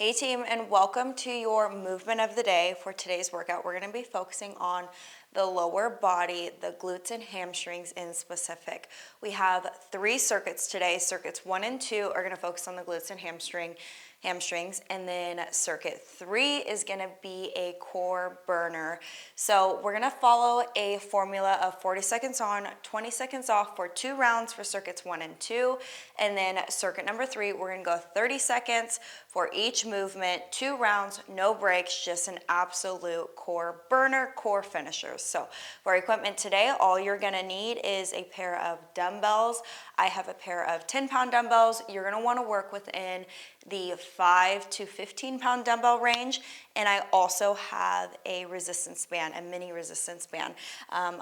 Hey team, and welcome to your movement of the day. For today's workout, we're going to be focusing on the lower body, the glutes and hamstrings in specific. We have 3 circuits today. Circuits 1 and 2 are going to focus on the glutes and hamstrings, and then circuit 3 is going to be a core burner. So we're going to follow a formula of 40 seconds on, 20 seconds off for 2 rounds for circuits 1 and 2, and then circuit number 3, we're going to go 30 seconds for each movement, 2 rounds, no breaks, just an absolute core burner, core finishers. So for equipment today, all you're going to need is a pair of dumbbells. I have a pair of 10-pound dumbbells. You're going to want to work within the 5 to 15-pound dumbbell range, and I also have a resistance band, a mini resistance band.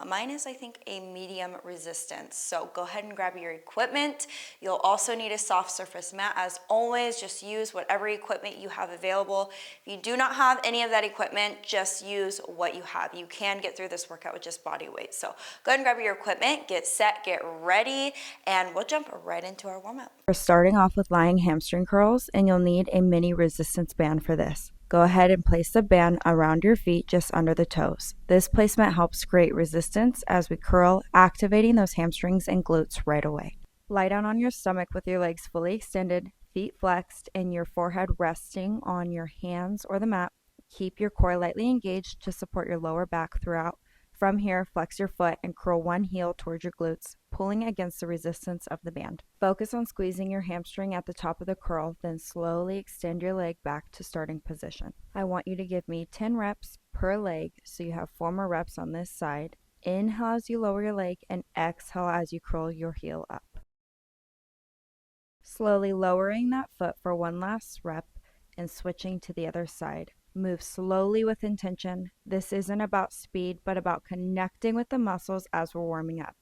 Mine is, I think, a medium resistance. So go ahead and grab your equipment. You'll also need a soft surface mat. As always, just use whatever equipment you have available. If you do not have any of that equipment, just use what you have. You can get through this workout with just body weight. So go ahead and grab your equipment, get set, get ready, and we'll jump right into our warm-up. We're starting off with lying hamstring curls, and you'll need a mini resistance band for this. Go ahead and place the band around your feet just under the toes. This placement helps create resistance as we curl, activating those hamstrings and glutes right away. Lie down on your stomach with your legs fully extended, feet flexed, and your forehead resting on your hands or the mat. Keep your core lightly engaged to support your lower back throughout. From here, flex your foot and curl one heel towards your glutes, pulling against the resistance of the band. Focus on squeezing your hamstring at the top of the curl, then slowly extend your leg back to starting position. I want you to give me 10 reps per leg, so you have 4 more reps on this side. Inhale as you lower your leg, and exhale as you curl your heel up. Slowly lowering that foot for one last rep and switching to the other side. Move slowly with intention. This isn't about speed, but about connecting with the muscles as we're warming up.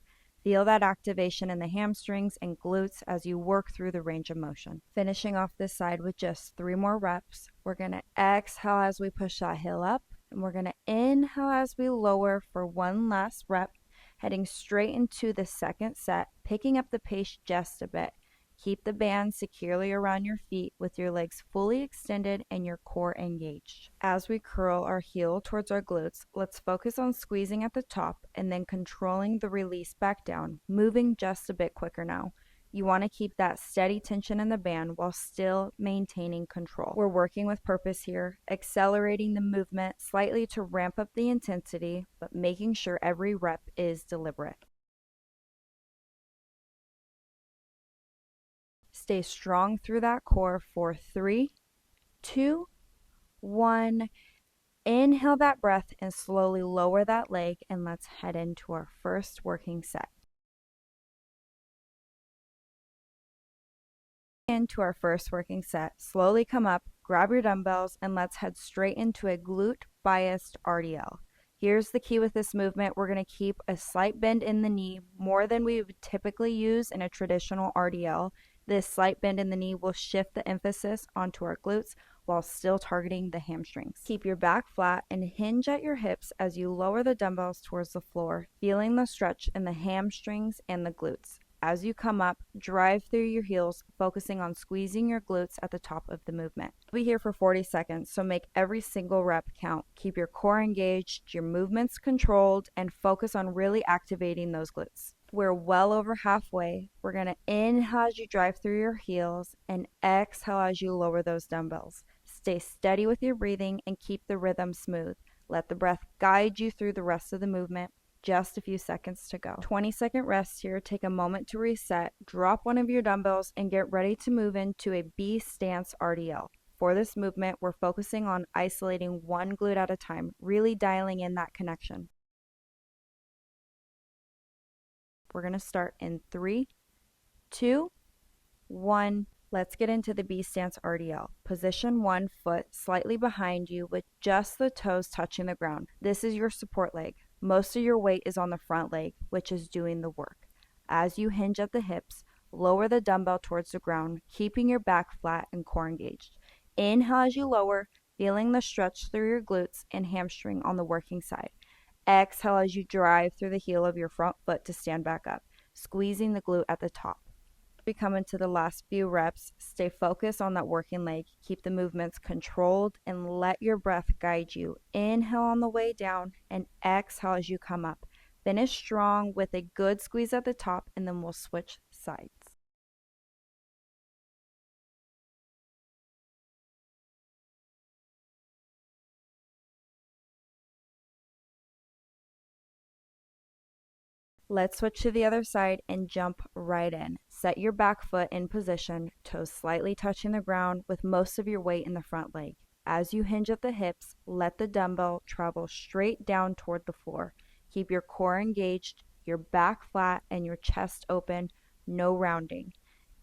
Feel that activation in the hamstrings and glutes as you work through the range of motion. Finishing off this side with just 3 more reps. We're going to exhale as we push that heel up, and we're going to inhale as we lower for one last rep, heading straight into the second set, picking up the pace just a bit. Keep the band securely around your feet with your legs fully extended and your core engaged. As we curl our heel towards our glutes, let's focus on squeezing at the top and then controlling the release back down, moving just a bit quicker now. You want to keep that steady tension in the band while still maintaining control. We're working with purpose here, accelerating the movement slightly to ramp up the intensity, but making sure every rep is deliberate. Stay strong through that core for 3, 2, 1. Inhale that breath and slowly lower that leg, and let's head into our first working set. Into our first working set, slowly come up, grab your dumbbells, and let's head straight into a glute biased RDL. Here's the key with this movement. We're going to keep a slight bend in the knee, more than we would typically use in a traditional RDL. This slight bend in the knee will shift the emphasis onto our glutes while still targeting the hamstrings. Keep your back flat and hinge at your hips as you lower the dumbbells towards the floor, feeling the stretch in the hamstrings and the glutes. As you come up, drive through your heels, focusing on squeezing your glutes at the top of the movement. We'll be here for 40 seconds, so make every single rep count. Keep your core engaged, your movements controlled, and focus on really activating those glutes. We're well over halfway. We're going to inhale as you drive through your heels and exhale as you lower those dumbbells. Stay steady with your breathing and keep the rhythm smooth. Let the breath guide you through the rest of the movement. Just a few seconds to go. 20-second rest here. Take a moment to reset. Drop one of your dumbbells and get ready to move into a B stance RDL. For this movement, we're focusing on isolating one glute at a time, really dialing in that connection. We're going to start in 3, 2, 1. Let's get into the B stance RDL. Position 1 foot slightly behind you with just the toes touching the ground. This is your support leg. Most of your weight is on the front leg, which is doing the work. As you hinge at the hips, lower the dumbbell towards the ground, keeping your back flat and core engaged. Inhale as you lower, feeling the stretch through your glutes and hamstring on the working side. Exhale as you drive through the heel of your front foot to stand back up, squeezing the glute at the top. We come into the last few reps. Stay focused on that working leg. Keep the movements controlled and let your breath guide you. Inhale on the way down and exhale as you come up. Finish strong with a good squeeze at the top, and then we'll switch sides. Let's switch to the other side and jump right in. Set your back foot in position, toes slightly touching the ground with most of your weight in the front leg. As you hinge at the hips, let the dumbbell travel straight down toward the floor. Keep your core engaged, your back flat, and your chest open, no rounding.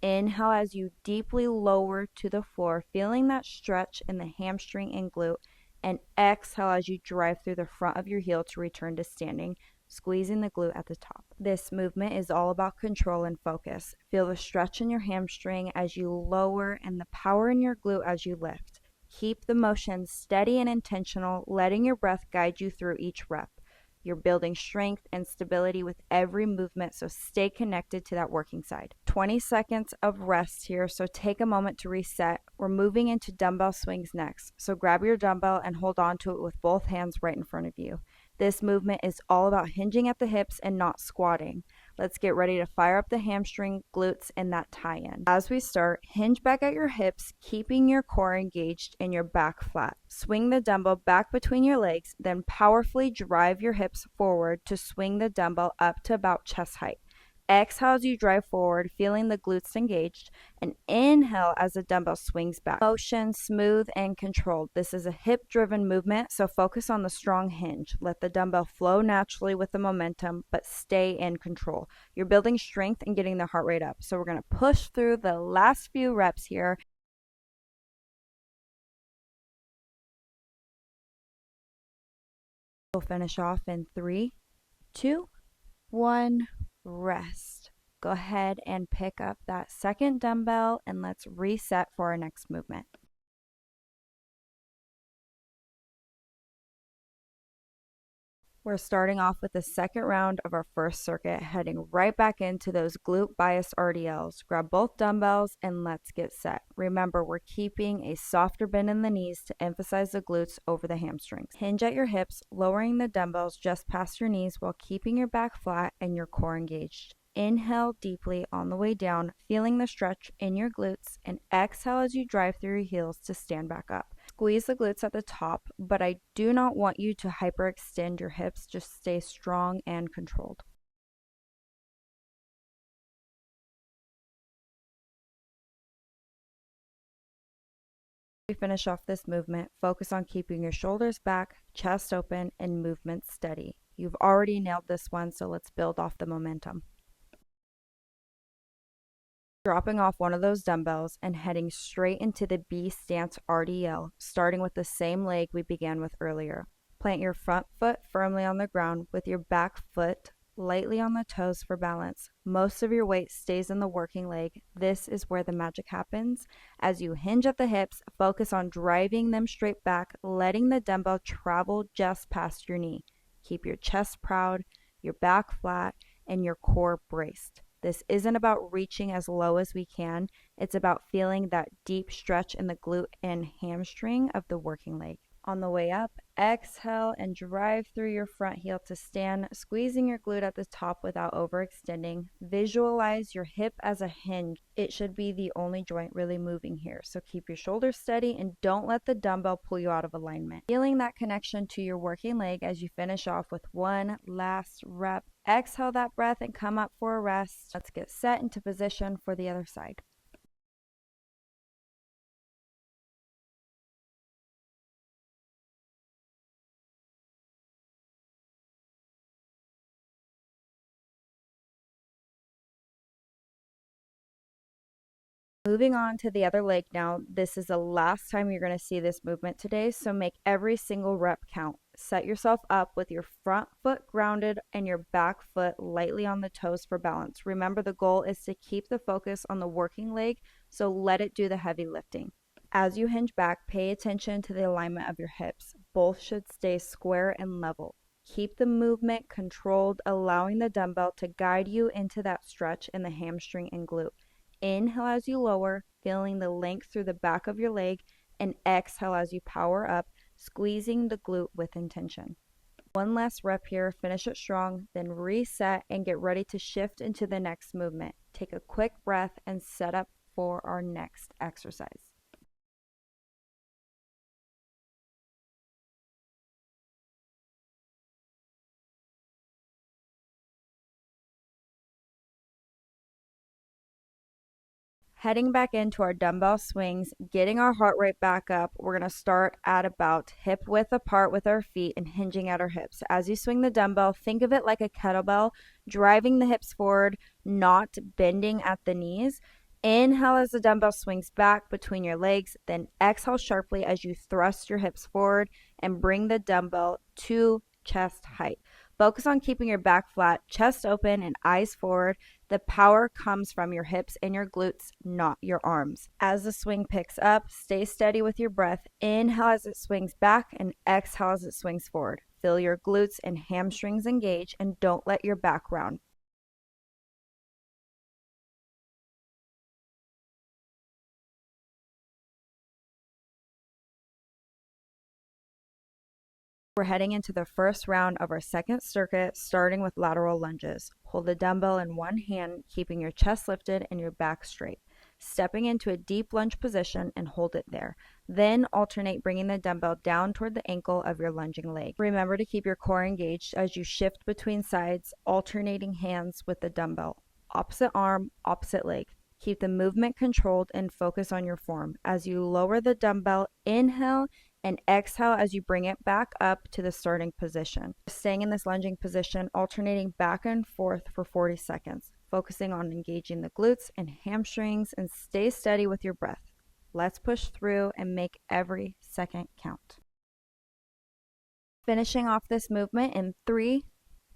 Inhale as you deeply lower to the floor, feeling that stretch in the hamstring and glute, and exhale as you drive through the front of your heel to return to standing, squeezing the glute at the top. This movement is all about control and focus. Feel the stretch in your hamstring as you lower and the power in your glute as you lift. Keep the motion steady and intentional, letting your breath guide you through each rep. You're building strength and stability with every movement, so stay connected to that working side. 20 seconds of rest here, so take a moment to reset. We're moving into dumbbell swings next, so grab your dumbbell and hold on to it with both hands right in front of you. This movement is all about hinging at the hips and not squatting. Let's get ready to fire up the hamstring, glutes, and that tie-in. As we start, hinge back at your hips, keeping your core engaged and your back flat. Swing the dumbbell back between your legs, then powerfully drive your hips forward to swing the dumbbell up to about chest height. Exhale as you drive forward, feeling the glutes engaged, and inhale as the dumbbell swings back. Motion smooth and controlled. This is a hip-driven movement, so focus on the strong hinge. Let the dumbbell flow naturally with the momentum, but stay in control. You're building strength and getting the heart rate up, so we're going to push through the last few reps here. We'll finish off in 3, 2, 1. Rest. Go ahead and pick up that second dumbbell and let's reset for our next movement. We're starting off with the second round of our first circuit, heading right back into those glute bias RDLs. Grab both dumbbells and let's get set. Remember, we're keeping a softer bend in the knees to emphasize the glutes over the hamstrings. Hinge at your hips, lowering the dumbbells just past your knees while keeping your back flat and your core engaged. Inhale deeply on the way down, feeling the stretch in your glutes, and exhale as you drive through your heels to stand back up. Squeeze the glutes at the top, but I do not want you to hyperextend your hips. Just stay strong and controlled. We finish off this movement, focus on keeping your shoulders back, chest open, and movement steady. You've already nailed this one, so let's build off the momentum. Dropping off one of those dumbbells and heading straight into the B stance RDL, starting with the same leg we began with earlier. Plant your front foot firmly on the ground with your back foot lightly on the toes for balance. Most of your weight stays in the working leg. This is where the magic happens. As you hinge at the hips, focus on driving them straight back, letting the dumbbell travel just past your knee. Keep your chest proud, your back flat, and your core braced. This isn't about reaching as low as we can. It's about feeling that deep stretch in the glute and hamstring of the working leg. On the way up, exhale and drive through your front heel to stand, squeezing your glute at the top without overextending. Visualize your hip as a hinge. It should be the only joint really moving here. So keep your shoulders steady and don't let the dumbbell pull you out of alignment. Feeling that connection to your working leg as you finish off with one last rep. Exhale that breath and come up for a rest. Let's get set into position for the other side. Moving on to the other leg now. This is the last time you're going to see this movement today, so make every single rep count. Set yourself up with your front foot grounded and your back foot lightly on the toes for balance. Remember, the goal is to keep the focus on the working leg, so let it do the heavy lifting. As you hinge back, pay attention to the alignment of your hips. Both should stay square and level. Keep the movement controlled, allowing the dumbbell to guide you into that stretch in the hamstring and glute. Inhale as you lower, feeling the length through the back of your leg, and exhale as you power up, squeezing the glute with intention. One last rep here, finish it strong, then reset and get ready to shift into the next movement. Take a quick breath and set up for our next exercise. Heading back into our dumbbell swings, getting our heart rate back up, we're going to start at about hip width apart with our feet and hinging at our hips. As you swing the dumbbell, think of it like a kettlebell, driving the hips forward, not bending at the knees. Inhale as the dumbbell swings back between your legs, then exhale sharply as you thrust your hips forward and bring the dumbbell to chest height. Focus on keeping your back flat, chest open, and eyes forward. The power comes from your hips and your glutes, not your arms. As the swing picks up, stay steady with your breath. Inhale as it swings back and exhale as it swings forward. Feel your glutes and hamstrings engage and don't let your back round. We're heading into the first round of our second circuit, starting with lateral lunges. Hold the dumbbell in one hand, keeping your chest lifted and your back straight. Stepping into a deep lunge position and hold it there. Then alternate bringing the dumbbell down toward the ankle of your lunging leg. Remember to keep your core engaged as you shift between sides, alternating hands with the dumbbell. Opposite arm, opposite leg. Keep the movement controlled and focus on your form. As you lower the dumbbell, inhale and exhale as you bring it back up to the starting position. Staying in this lunging position, alternating back and forth for 40 seconds, focusing on engaging the glutes and hamstrings, and stay steady with your breath. Let's push through and make every second count. Finishing off this movement in 3,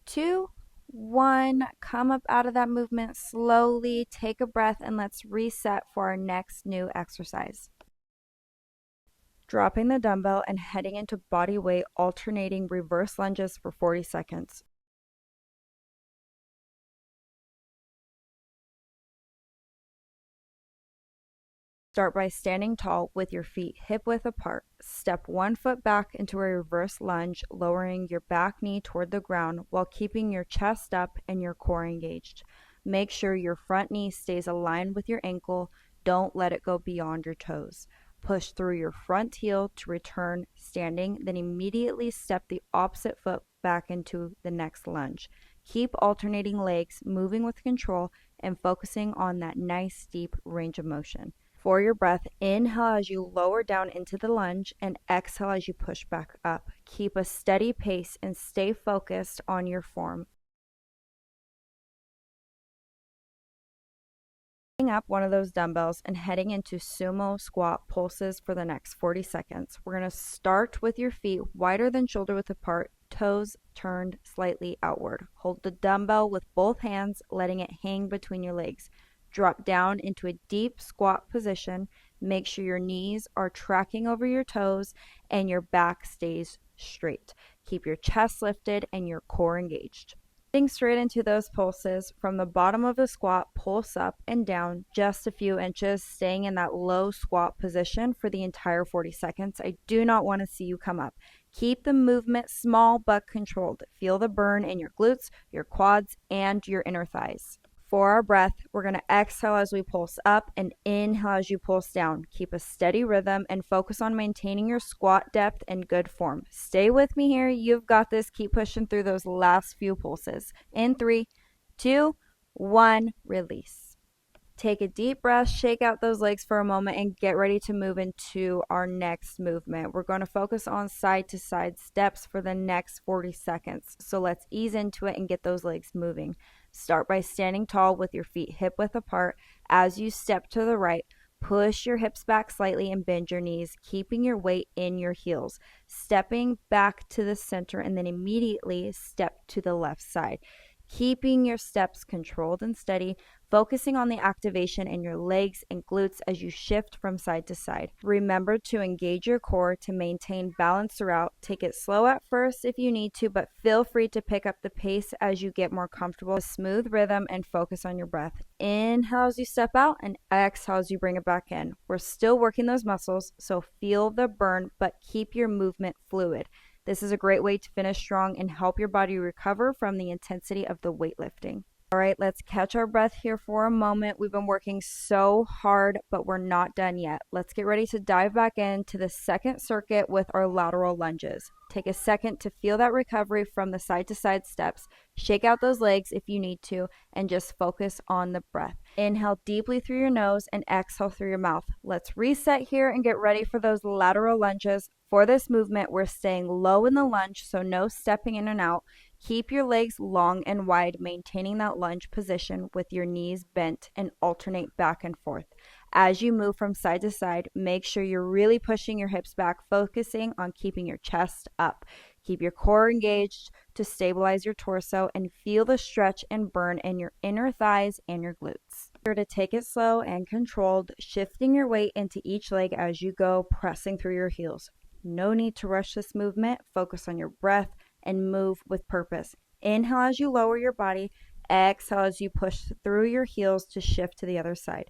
2, 1. Come up out of that movement slowly, take a breath, and let's reset for our next new exercise. Dropping the dumbbell and heading into body weight, alternating reverse lunges for 40 seconds. Start by standing tall with your feet hip width apart. Step one foot back into a reverse lunge, lowering your back knee toward the ground while keeping your chest up and your core engaged. Make sure your front knee stays aligned with your ankle. Don't let it go beyond your toes. Push through your front heel to return standing, then immediately step the opposite foot back into the next lunge. Keep alternating legs, moving with control, and focusing on that nice deep range of motion. For your breath, inhale as you lower down into the lunge and exhale as you push back up. Keep a steady pace and stay focused on your form. Up one of those dumbbells and heading into sumo squat pulses for the next 40 seconds. We're going to start with your feet wider than shoulder width apart, toes turned slightly outward. Hold the dumbbell with both hands, letting it hang between your legs. Drop down into a deep squat position. Make sure your knees are tracking over your toes and your back stays straight. Keep your chest lifted and your core engaged. Getting straight into those pulses, from the bottom of the squat, pulse up and down just a few inches, staying in that low squat position for the entire 40 seconds. I do not want to see you come up. Keep the movement small but controlled. Feel the burn in your glutes, your quads, and your inner thighs. For our breath, we're going to exhale as we pulse up and inhale as you pulse down. Keep a steady rhythm and focus on maintaining your squat depth and good form. Stay with me here. You've got this. Keep pushing through those last few pulses. In 3, 2, 1, release. Take a deep breath, shake out those legs for a moment, and get ready to move into our next movement. We're going to focus on side to side steps for the next 40 seconds. So let's ease into it and get those legs moving. Start by standing tall with your feet hip width apart. As you step to the right, push your hips back slightly and bend your knees, keeping your weight in your heels. Stepping back to the center and then immediately step to the left side. Keeping your steps controlled and steady, focusing on the activation in your legs and glutes as you shift from side to side. Remember to engage your core to maintain balance throughout. Take it slow at first if you need to, but feel free to pick up the pace as you get more comfortable. Smooth rhythm and focus on your breath. Inhale as you step out and exhale as you bring it back in. We're still working those muscles, so feel the burn, but keep your movement fluid. This is a great way to finish strong and help your body recover from the intensity of the weightlifting. All right, let's catch our breath here for a moment. We've been working so hard, but we're not done yet. Let's get ready to dive back into the second circuit with our lateral lunges. Take a second to feel that recovery from the side to side steps. Shake out those legs if you need to, and just focus on the breath. Inhale deeply through your nose and exhale through your mouth. Let's reset here and get ready for those lateral lunges. For this movement, we're staying low in the lunge, so no stepping in and out. Keep your legs long and wide, maintaining that lunge position with your knees bent, and alternate back and forth. As you move from side to side, make sure you're really pushing your hips back, focusing on keeping your chest up. Keep your core engaged to stabilize your torso and feel the stretch and burn in your inner thighs and your glutes. Remember to take it slow and controlled, shifting your weight into each leg as you go, pressing through your heels. No need to rush this movement. Focus on your breath and move with purpose. Inhale as you lower your body. Exhale as you push through your heels to shift to the other side.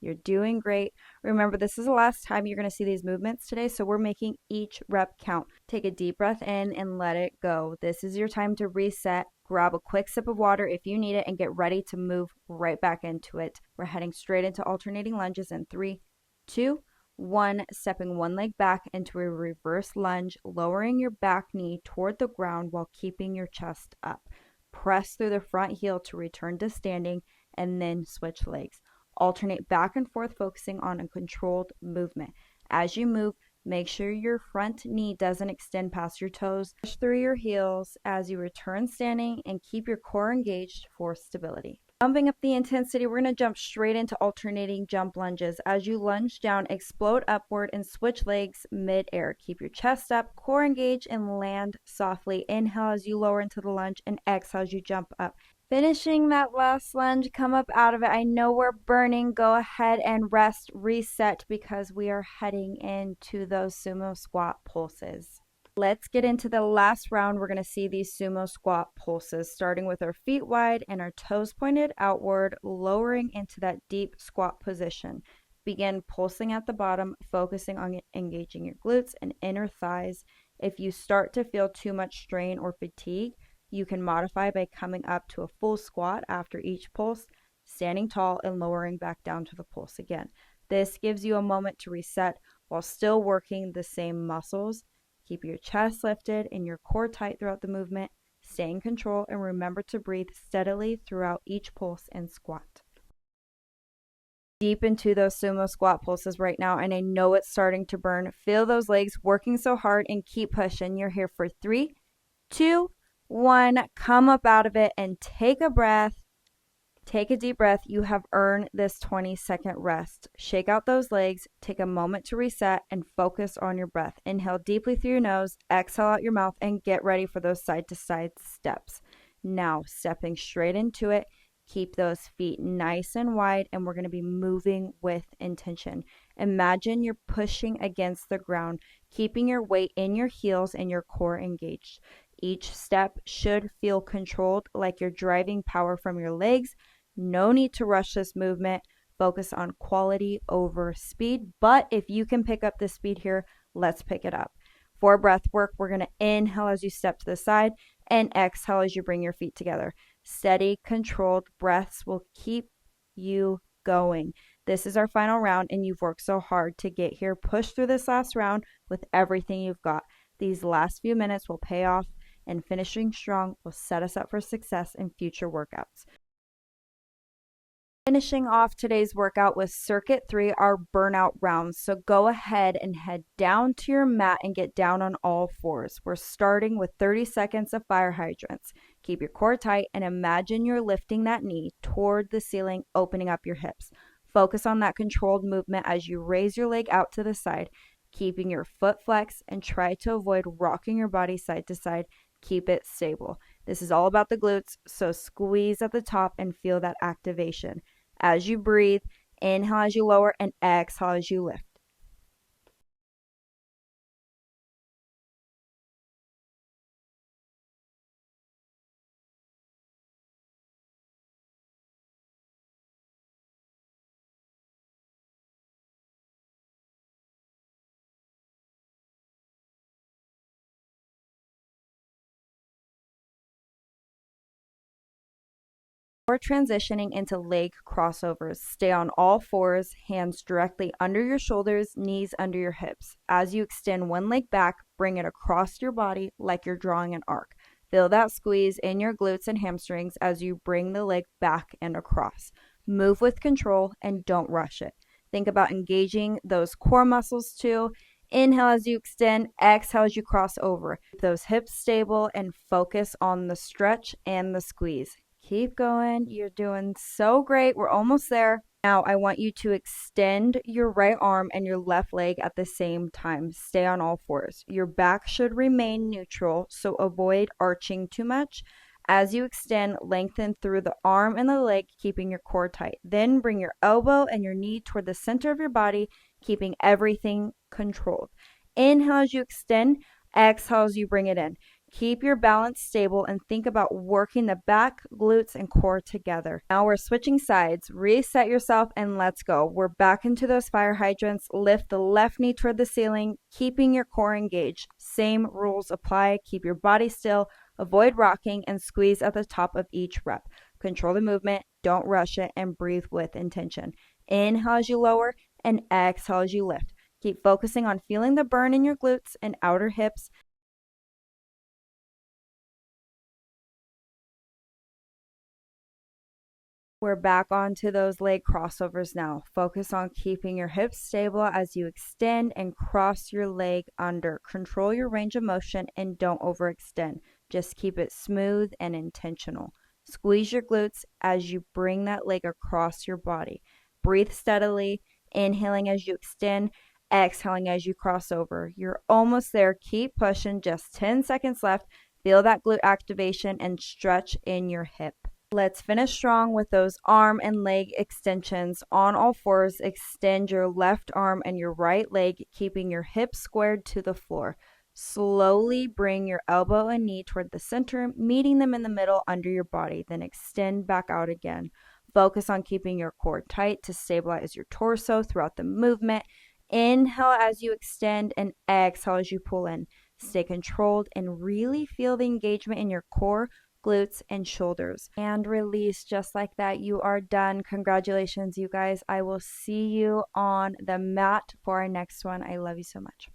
You're doing great. Remember, this is the last time you're going to see these movements today, so we're making each rep count. Take a deep breath in and let it go. This is your time to reset. Grab a quick sip of water if you need it and get ready to move right back into it. We're heading straight into alternating lunges in 3, 2, 1. Stepping one leg back into a reverse lunge, lowering your back knee toward the ground while keeping your chest up. Press through the front heel to return to standing and then switch legs. Alternate back and forth, focusing on a controlled movement. As you move, make sure your front knee doesn't extend past your toes. Push through your heels as you return standing and keep your core engaged for stability. Bumping up the intensity, we're going to jump straight into alternating jump lunges. As you lunge down, explode upward and switch legs mid-air. Keep your chest up, core engaged, and land softly. Inhale as you lower into the lunge and exhale as you jump up. Finishing that last lunge, come up out of it. I know we're burning. Go ahead and rest, reset, because we are heading into those sumo squat pulses. Let's get into the last round. We're going to see these sumo squat pulses, starting with our feet wide and our toes pointed outward, lowering into that deep squat position. Begin pulsing at the bottom, focusing on engaging your glutes and inner thighs. If you start to feel too much strain or fatigue, you can modify by coming up to a full squat after each pulse, standing tall and lowering back down to the pulse again. This gives you a moment to reset while still working the same muscles. Keep your chest lifted and your core tight throughout the movement. Stay in control and remember to breathe steadily throughout each pulse and squat. Deep into those sumo squat pulses right now, and I know it's starting to burn. Feel those legs working so hard and keep pushing. You're here for 3, 2, 1. Come up out of it and take a breath. Take a deep breath. You have earned this 20-second rest. Shake out those legs. Take a moment to reset and focus on your breath. Inhale deeply through your nose. Exhale out your mouth and get ready for those side-to-side steps. Now, stepping straight into it. Keep those feet nice and wide, and we're going to be moving with intention. Imagine you're pushing against the ground, keeping your weight in your heels and your core engaged. Each step should feel controlled, like you're driving power from your legs. No need to rush this movement. Focus on quality over speed. But if you can pick up the speed here, let's pick it up. For breath work, we're going to inhale as you step to the side and exhale as you bring your feet together. Steady, controlled breaths will keep you going. This is our final round, and you've worked so hard to get here. Push through this last round with everything you've got. These last few minutes will pay off, and finishing strong will set us up for success in future workouts. Finishing off today's workout with Circuit 3, our burnout rounds. So go ahead and head down to your mat and get down on all fours. We're starting with 30 seconds of fire hydrants. Keep your core tight and imagine you're lifting that knee toward the ceiling, opening up your hips. Focus on that controlled movement as you raise your leg out to the side, keeping your foot flexed, and try to avoid rocking your body side to side. Keep it stable. This is all about the glutes, so squeeze at the top and feel that activation. as you breathe. Inhale as you lower and exhale as you lift. We're transitioning into leg crossovers. Stay on all fours, hands directly under your shoulders, knees under your hips. As you extend one leg back, bring it across your body like you're drawing an arc. Feel that squeeze in your glutes and hamstrings as you bring the leg back and across. Move with control and don't rush it. Think about engaging those core muscles too. Inhale as you extend, exhale as you cross over. Keep those hips stable and focus on the stretch and the squeeze. Keep going. You're doing so great. We're almost there. Now, I want you to extend your right arm and your left leg at the same time. Stay on all fours. Your back should remain neutral, so avoid arching too much. As you extend, lengthen through the arm and the leg, keeping your core tight. Then bring your elbow and your knee toward the center of your body, keeping everything controlled. Inhale as you extend, exhale as you bring it in. Keep your balance stable and think about working the back, glutes, and core together. Now we're switching sides. Reset yourself and let's go. We're back into those fire hydrants. Lift the left knee toward the ceiling, keeping your core engaged. Same rules apply. Keep your body still. Avoid rocking and squeeze at the top of each rep. Control the movement. Don't rush it and breathe with intention. Inhale as you lower and exhale as you lift. Keep focusing on feeling the burn in your glutes and outer hips. We're back onto those leg crossovers now. Focus on keeping your hips stable as you extend and cross your leg under. Control your range of motion and don't overextend. Just keep it smooth and intentional. Squeeze your glutes as you bring that leg across your body. Breathe steadily, inhaling as you extend, exhaling as you cross over. You're almost there. Keep pushing. Just 10 seconds left. Feel that glute activation and stretch in your hip. Let's finish strong with those arm and leg extensions. On all fours, extend your left arm and your right leg, keeping your hips squared to the floor. Slowly bring your elbow and knee toward the center, meeting them in the middle under your body. Then extend back out again. Focus on keeping your core tight to stabilize your torso throughout the movement. Inhale as you extend and exhale as you pull in. Stay controlled and really feel the engagement in your core, glutes, and shoulders. And release just like that. You are done. Congratulations, you guys. I will see you on the mat for our next one. I love you so much.